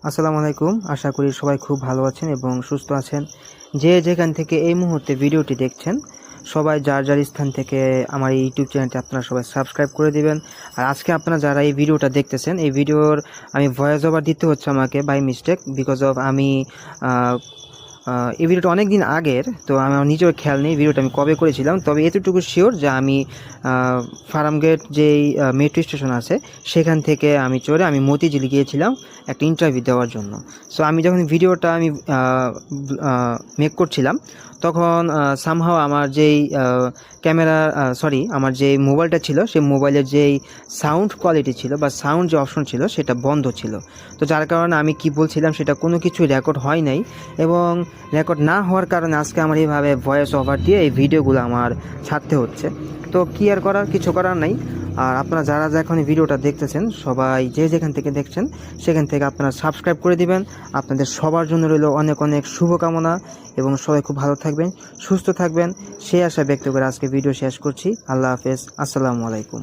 আসসালামু আলাইকুম। আশা করি সবাই খুব ভালো আছেন এবং সুস্থ আছেন। যে যেখান থেকে এই মুহূর্তে ভিডিওটি দেখছেন, সবাই যার যার স্থান থেকে আমার এই ইউটিউব চ্যানেলটি আপনারা সবাই সাবস্ক্রাইব করে দিবেন। আর আজকে আপনারা যারা এই ভিডিওটা দেখতেছেন, এই ভিডিওর আমি ভয়েস ওভার দিতে হচ্ছে আমাকে বাই মিস্টেক, বিকজ অফ আমি এই ভিডিওটা অনেক দিন আগের, তো আমার নিজেও খেয়াল নেই ভিডিওটা আমি কবে করেছিলাম। তবে এতটুকু শিওর যে আমি ফার্মগেট যেই মেট্রো স্টেশন আছে সেখান থেকে আমি চড়ে আমি মতিঝিল গিয়েছিলাম একটা ইন্টারভিউ দেওয়ার জন্য। সো আমি যখন ভিডিওটা আমি মেক করছিলাম তখন সামহাও আমার যেই ক্যামেরা আমার যে মোবাইলটা ছিল সেই মোবাইলের যেই সাউন্ড কোয়ালিটি ছিল বা সাউন্ড যে অপশন ছিল সেটা বন্ধ ছিল। তো যার কারণে আমি কি বলছিলাম সেটা কোনো কিছুই রেকর্ড হয় নাই, এবং রেকর্ড না হওয়ার কারণে আজকে আমার এইভাবে ভয়েস ওভার দিয়ে এই ভিডিওগুলো আমার ছাড়তে হচ্ছে। তো কি আর করার, কিছু করার নাই। আর আপনারা যারা এখন এই ভিডিওটা দেখতেছেন সবাই যে যেখান থেকে দেখছেন সেখান থেকে আপনারা সাবস্ক্রাইব করে দিবেন। আপনাদের সবার জন্য রইল অনেক অনেক শুভকামনা এবং সবাই খুব ভালো থাকবেন, সুস্থ থাকবেন সেই আশা ব্যক্ত করে আজকে ভিডিও শেষ করছি। আল্লাহ হাফেজ, আসসালামু আলাইকুম।